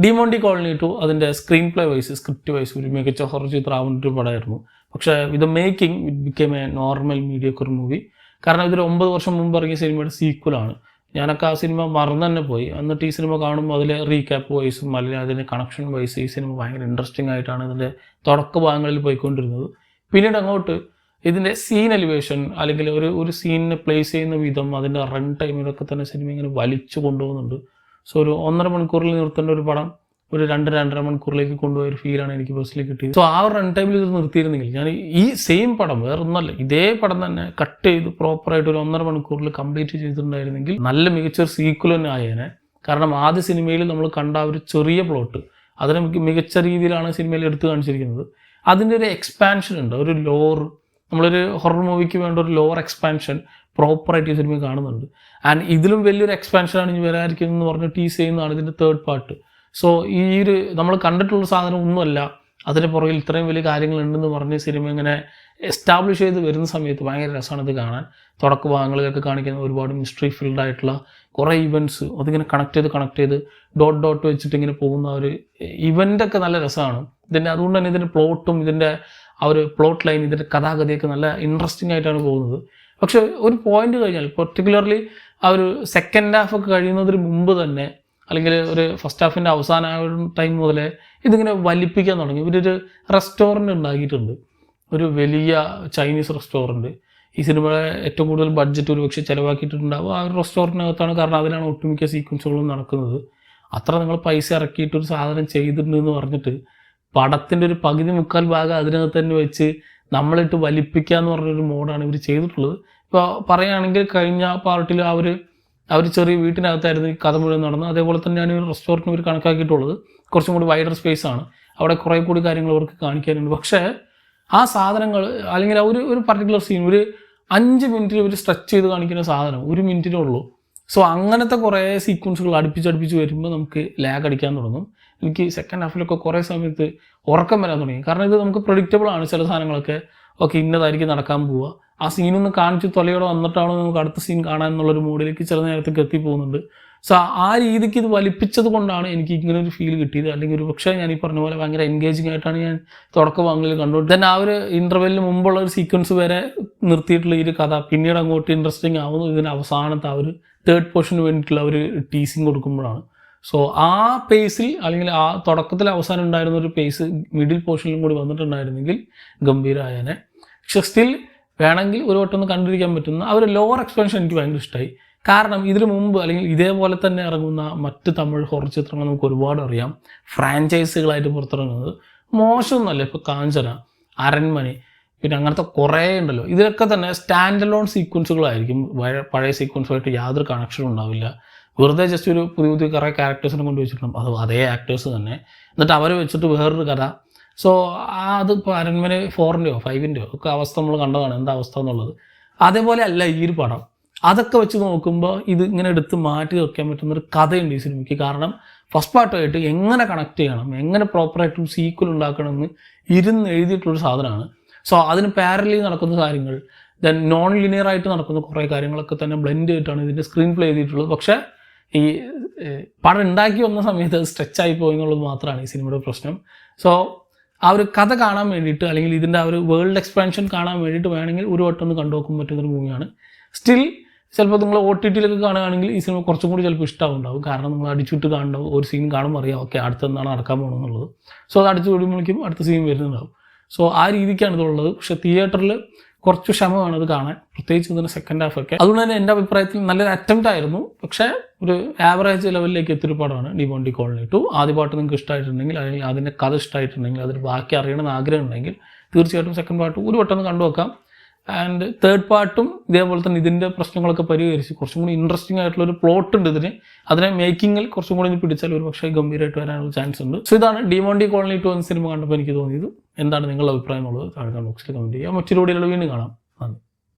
Demonte Colony two അതിൻ്റെ screenplay wise script wise ഒരു മികച്ച ഹൊറർ ചിത്രമാവുന്ന ഒരു പടമായിരുന്നു. പക്ഷേ ഇത് making it became a normal mediocre movie. കാരണം ഇതൊരു 9 വർഷം മുമ്പ് ഇറങ്ങിയ സിനിമയുടെ സീക്വലാണ്. ഞാനൊക്കെ ആ സിനിമ മറന്നു തന്നെ പോയി. എന്നിട്ട് ഈ സിനിമ കാണുമ്പോൾ അതിലെ റീക്യാപ്പ് വൈസും അല്ലെങ്കിൽ അതിൻ്റെ കണക്ഷൻ വൈസ് ഈ സിനിമ ഭയങ്കര ഇൻട്രസ്റ്റിംഗ് ആയിട്ടാണ് ഇതിൻ്റെ തുടക്ക ഭാഗങ്ങളിൽ പോയിക്കൊണ്ടിരുന്നത്. പിന്നീട് അങ്ങോട്ട് ഇതിൻ്റെ സീൻ എലിവേഷൻ അല്ലെങ്കിൽ ഒരു സീനിനെ പ്ലേസ് ചെയ്യുന്ന വിധം അതിൻ്റെ റൺ ടൈം ഇതൊക്കെ തന്നെ സിനിമ ഇങ്ങനെ വലിച്ചു കൊണ്ടുപോകുന്നുണ്ട്. സോ ഒരു 1.5 മണിക്കൂറിൽ നിർത്തേണ്ട ഒരു പടം ഒരു 2-2.5 മണിക്കൂറിലേക്ക് കൊണ്ടുപോയ ഒരു ഫീലാണ് എനിക്ക് പേഴ്സണലി കിട്ടിയത്. സോ ആ ഒരു റൺ ടൈമിൽ ഇത് നിർത്തിയിരുന്നെങ്കിൽ ഞാൻ ഈ സെയിം പടം വേറൊന്നല്ല ഇതേ പടം തന്നെ കട്ട് ചെയ്ത് പ്രോപ്പറായിട്ട് ഒരു 1.5 മണിക്കൂറിൽ കംപ്ലീറ്റ് ചെയ്തിട്ടുണ്ടായിരുന്നെങ്കിൽ നല്ല മികച്ചൊരു സീക്വൽ തന്നെ ആയേനെ. കാരണം ആദ്യ സിനിമയിൽ നമ്മൾ കണ്ട ഒരു ചെറിയ പ്ലോട്ട് അതിനെ മികച്ച രീതിയിലാണ് സിനിമയിൽ എടുത്തു കാണിച്ചിരിക്കുന്നത്. അതിൻ്റെ ഒരു എക്സ്പാൻഷൻ ഉണ്ട്, ഒരു ലോർ, നമ്മളൊരു ഹൊറർ മൂവിക്ക് വേണ്ട ഒരു ലോർ എക്സ്പാൻഷൻ പ്രോപ്പറായിട്ട് ഈ സിനിമ കാണുന്നുണ്ട്. ആൻഡ് ഇതിലും വലിയൊരു എക്സ്പാൻഷനാണ് ഇനി വരാതിരിക്കുന്നതെന്ന് പറഞ്ഞ് ടീസ് ചെയ്യുന്നതാണ് ഇതിൻ്റെ തേർഡ് പാർട്ട്. സോ ഈ ഒരു നമ്മൾ കണ്ടിട്ടുള്ള സാധനം ഒന്നുമല്ല, അതിന് പുറകിൽ ഇത്രയും വലിയ കാര്യങ്ങളുണ്ടെന്ന് പറഞ്ഞ് സിനിമ ഇങ്ങനെ എസ്റ്റാബ്ലിഷ് ചെയ്ത് വരുന്ന സമയത്ത് ഭയങ്കര രസമാണ് ഇത് കാണാൻ. തുടക്ക ഭാഗങ്ങളിലൊക്കെ കാണിക്കുന്ന ഒരുപാട് മിസ്റ്ററി ഫീൽഡ് ആയിട്ടുള്ള കുറേ ഇവൻറ്റ്സ് അതിങ്ങനെ കണക്ട് ചെയ്ത് ഡോട്ട് വെച്ചിട്ട് ഇങ്ങനെ പോകുന്ന ഒരു ഇവൻ്റൊക്കെ നല്ല രസമാണ് ഇതിൻ്റെ. അതുകൊണ്ട് തന്നെ ഇതിൻ്റെ പ്ലോട്ടും ഇതിൻ്റെ ആ ഒരു പ്ലോട്ട് ലൈൻ ഇതിൻ്റെ കഥാഗതിയൊക്കെ നല്ല ഇൻട്രസ്റ്റിംഗ് ആയിട്ടാണ് പോകുന്നത്. പക്ഷെ ഒരു പോയിന്റ് കഴിഞ്ഞാൽ പെർട്ടിക്കുലർലി ആ ഒരു സെക്കൻഡ് ഹാഫ് ഒക്കെ കഴിയുന്നതിന് മുമ്പ് തന്നെ അല്ലെങ്കിൽ ഒരു ഫസ്റ്റ് ഹാഫിൻ്റെ അവസാന ടൈം മുതലേ ഇതിങ്ങനെ വലിപ്പിക്കാൻ തുടങ്ങി. ഇവരൊരു റെസ്റ്റോറൻറ്റ് ഉണ്ടാക്കിയിട്ടുണ്ട്, ഒരു വലിയ ചൈനീസ് റെസ്റ്റോറൻറ്റ്. ഈ സിനിമയുടെ ഏറ്റവും കൂടുതൽ ബഡ്ജറ്റ് ഒരുപക്ഷെ ചിലവാക്കിയിട്ടുണ്ടാവും ആ ഒരു റെസ്റ്റോറൻറ്റിനകത്താണ്. കാരണം അതിലാണ് ഒട്ടുമിക്ക സീക്വൻസുകളും നടക്കുന്നത്. അത്ര നിങ്ങൾ പൈസ ഇറക്കിയിട്ടൊരു സാധനം ചെയ്തിട്ടുണ്ടെന്ന് പറഞ്ഞിട്ട് പടത്തിൻ്റെ ഒരു പകുതി മുക്കാൽ ഭാഗം അതിനകത്ത് തന്നെ വെച്ച് നമ്മളിട്ട് വലിപ്പിക്കുക എന്ന് പറഞ്ഞൊരു മോഡാണ് ഇവർ ചെയ്തിട്ടുള്ളത്. ഇപ്പോൾ പറയുകയാണെങ്കിൽ കഴിഞ്ഞ പാർട്ടിൽ അവർ ചെറിയ വീട്ടിനകത്തായിരുന്നു ഈ കഥ മുഴുവൻ നടന്നത്. അതേപോലെ തന്നെയാണ് ഈ റെസ്റ്റോറൻറ്റ് ഇവർ കണക്കാക്കിയിട്ടുള്ളത്. കുറച്ചും കൂടി വൈഡർ സ്പേസ് ആണ്, അവിടെ കുറേ കൂടി കാര്യങ്ങൾ അവർക്ക് കാണിക്കാനുണ്ട്. പക്ഷേ ആ സാധനങ്ങൾ അല്ലെങ്കിൽ ഒരു പർട്ടിക്കുലർ സീൻ ഒരു 5 മിനിറ്റിൽ ഇവർ സ്ട്രെച്ച് ചെയ്ത് കാണിക്കുന്ന സാധനം 1 മിനിറ്റിനേ ഉള്ളൂ. സോ അങ്ങനത്തെ കുറേ സീക്വൻസുകൾ അടുപ്പിച്ച് വരുമ്പോൾ നമുക്ക് ലാഗ് അടിക്കാൻ തുടങ്ങും. എനിക്ക് സെക്കൻഡ് ഹാഫിലൊക്കെ കുറേ സമയത്ത് ഉറക്കം വരാൻ തുടങ്ങി. കാരണം ഇത് നമുക്ക് പ്രഡിക്റ്റബിൾ ആണ് ചില സാധനങ്ങളൊക്കെ. ഓക്കെ, ഇന്നതായിരിക്കും നടക്കാൻ പോവുക, ആ സീനൊന്ന് കാണിച്ച് തൊലയോടെ വന്നിട്ടാണ് നമുക്ക് അടുത്ത സീൻ കാണാൻ എന്നുള്ളൊരു മൂഡിലേക്ക് ചില നേരത്തേക്ക് എത്തിപ്പോകുന്നുണ്ട്. സോ ആ രീതിക്ക് ഇത് വലിപ്പിച്ചത് കൊണ്ടാണ് എനിക്ക് ഇങ്ങനെ ഒരു ഫീൽ കിട്ടിയത്. അല്ലെങ്കിൽ ഒരു പക്ഷേ ഞാൻ ഈ പറഞ്ഞ പോലെ ഭയങ്കര എൻഗേജിങ് ആയിട്ടാണ് ഞാൻ തുടക്ക ഭാഗങ്ങളിൽ കണ്ടുകൊണ്ട് തന്നെ ആ ഒരു ഇൻ്റർവെല്ലിന് മുമ്പുള്ള ഒരു സീക്വൻസ് വരെ നിർത്തിയിട്ടുള്ള ഈ ഒരു കഥ പിന്നീട് അങ്ങോട്ട് ഇൻട്രസ്റ്റിംഗ് ആവുന്നു ഇതിന് അവസാനത്തെ ആ ഒരു തേർഡ് പോർഷന് വേണ്ടിയിട്ടുള്ള ഒരു ടീസിങ് കൊടുക്കുമ്പോഴാണ്. സോ ആ പേസിൽ അല്ലെങ്കിൽ ആ തുടക്കത്തിൽ അവസാനം ഉണ്ടായിരുന്ന ഒരു പേസ് മിഡിൽ പോർഷനിലും കൂടി വന്നിട്ടുണ്ടായിരുന്നെങ്കിൽ ഗംഭീരമായേനെ. പക്ഷെ സ്റ്റിൽ വേണമെങ്കിൽ ഒരു വട്ടം ഒന്ന് കണ്ടിരിക്കാൻ പറ്റുന്ന ആ ഒരു ലോവർ എക്സ്പെൻഷൻ എനിക്ക് ഭയങ്കര ഇഷ്ടമായി. കാരണം ഇതിനു മുമ്പ് അല്ലെങ്കിൽ ഇതേപോലെ തന്നെ ഇറങ്ങുന്ന മറ്റ് തമിഴ് ഹൊറർ ചിത്രങ്ങൾ നമുക്ക് ഒരുപാട് അറിയാം, ഫ്രാഞ്ചൈസികളായിട്ട് പുറത്തിറങ്ങുന്നത്. മോശമൊന്നുമല്ല. ഇപ്പോൾ കാഞ്ചന, അരൺമണി, പിന്നെ അങ്ങനത്തെ കുറേ ഉണ്ടല്ലോ. ഇതിലൊക്കെ തന്നെ സ്റ്റാൻഡ് അലോൺ സീക്വൻസുകളായിരിക്കും, പഴയ സീക്വൻസുമായിട്ട് യാതൊരു കണക്ഷനും ഉണ്ടാവില്ല. വെറുതെ ജസ്റ്റ് ഒരു പുതിയ കുറേ ക്യാരക്ടേഴ്സിനെ കൊണ്ട് വെച്ചിട്ടുണ്ടാകും, അത് അതേ ആക്ടേഴ്സ് തന്നെ, എന്നിട്ട് അവർ വെച്ചിട്ട് വേറൊരു കഥ. സോ അതിപ്പോൾ അരൺമന 4-ൻ്റെയോ 5-ൻ്റെയോ ഒക്കെ അവസ്ഥ നമ്മൾ കണ്ടതാണ്, എന്താ അവസ്ഥ എന്നുള്ളത്. അതേപോലെ അല്ല ഈ ഒരു പടം. അതൊക്കെ വെച്ച് നോക്കുമ്പോൾ ഇത് ഇങ്ങനെ എടുത്ത് മാറ്റി വെക്കാൻ പറ്റുന്നൊരു കഥയുണ്ട് ഈ സിനിമയ്ക്ക്. കാരണം ഫസ്റ്റ് പാർട്ടായിട്ട് എങ്ങനെ കണക്ട് ചെയ്യണം, എങ്ങനെ പ്രോപ്പറായിട്ടും സീക്വൽ ഉണ്ടാക്കണമെന്ന് എഴുതിയിട്ടുള്ളൊരു സാധനമാണ്. സോ അതിന് പാരലി നടക്കുന്ന കാര്യങ്ങൾ, ദെൻ നോൺ ലിനിയർ ആയിട്ട് നടക്കുന്ന കുറേ കാര്യങ്ങളൊക്കെ തന്നെ ബ്ലെൻഡ് ചെയ്തിട്ടാണ് ഇതിൻ്റെ സ്ക്രീൻ പ്ലേ ചെയ്തിട്ടുള്ളത്. പക്ഷേ ഈ പടം ഉണ്ടാക്കി വന്ന സമയത്ത് അത് സ്ട്രെച്ചായി പോയി എന്നുള്ളത് മാത്രമാണ് ഈ സിനിമയുടെ പ്രശ്നം. സോ ആ ഒരു കഥ കാണാൻ വേണ്ടിയിട്ട് അല്ലെങ്കിൽ ഇതിൻ്റെ ആ ഒരു വേൾഡ് എക്സ്പാൻഷൻ കാണാൻ വേണ്ടിയിട്ട് വേണമെങ്കിൽ ഒരു വട്ടം ഒന്ന് കണ്ടുനോക്കാൻ പറ്റുന്നൊരു മൂവിയാണ്. സ്റ്റിൽ ചിലപ്പോൾ നിങ്ങൾ OTT-യിലൊക്കെ കാണുകയാണെങ്കിൽ ഈ സിനിമ കുറച്ചും കൂടി ചിലപ്പോൾ ഇഷ്ടമുണ്ടാവും. കാരണം നിങ്ങൾ അടിച്ചുവിട്ട് കാണുമ്പോൾ ഒരു സീൻ കാണുമ്പോൾ അറിയാം ഓക്കെ അടുത്തെന്താണ് നടക്കാൻ പോകുന്നത്. സോ അത് അടിച്ചു വിടുമ്പോഴേക്കും അടുത്ത സീൻ വരുന്നുണ്ടാവും. സോ ആ രീതിക്കാണ് ഇതുള്ളത്. പക്ഷേ തിയേറ്ററിൽ കുറച്ച് ക്ഷമ വേണം ഇത് കാണാൻ, പ്രത്യേകിച്ച് ഇതിൻ്റെ സെക്കൻഡ് ഹാഫൊക്കെ. അതുകൊണ്ട് തന്നെ എൻ്റെ അഭിപ്രായത്തിൽ നല്ലൊരു അറ്റംപ്റ്റ് ആയിരുന്നു. പക്ഷേ ഒരു ആവറേജ് ലെവലിലേക്ക് എത്തിയൊരു പടമാണ് ഡിമോണ്ടി കോളനി ടു. ആദ്യ പാട്ട് നിങ്ങൾക്ക് ഇഷ്ടമായിട്ടുണ്ടെങ്കിൽ അല്ലെങ്കിൽ അതിൻ്റെ കഥ ഇഷ്ടമായിട്ടുണ്ടെങ്കിൽ അതിന് ബാക്കി അറിയണമെന്ന് ആഗ്രഹം ഉണ്ടെങ്കിൽ തീർച്ചയായിട്ടും സെക്കൻഡ് പാർട്ട് ഒരു വട്ടം ഒന്ന് കണ്ടുവെക്കാം. ആൻഡ് തേർഡ് പാർട്ടും ഇതേപോലെ തന്നെ ഇതിൻ്റെ പ്രശ്നങ്ങളൊക്കെ പരിഹരിച്ച് കുറച്ചും കൂടി ഇൻട്രസ്റ്റിംഗ് ആയിട്ടുള്ളൊരു പ്ലോട്ട് ഉണ്ട് ഇതിന്. അതിനെ മേക്കിങ്ങിൽ കുറച്ചും കൂടി പിടിച്ചാൽ ഒരു പക്ഷേ ഗംഭീരമായിട്ട് വരാനുള്ള ചാൻസ് ഉണ്ട്. സോ ഇതാണ് ഡിമോണ്ടി കോളനി ടു എന്ന സിനിമ കണ്ടപ്പോൾ എനിക്ക് തോന്നിയത്. എന്താണ് നിങ്ങളുടെ അഭിപ്രായം എന്നുള്ളത് താഴെ ബോക്സിൽ കമൻറ്റ് ചെയ്യുക. മറ്റൊരു വീഡിയോയിൽ വീണ്ടും കാണാം. നന്ദി.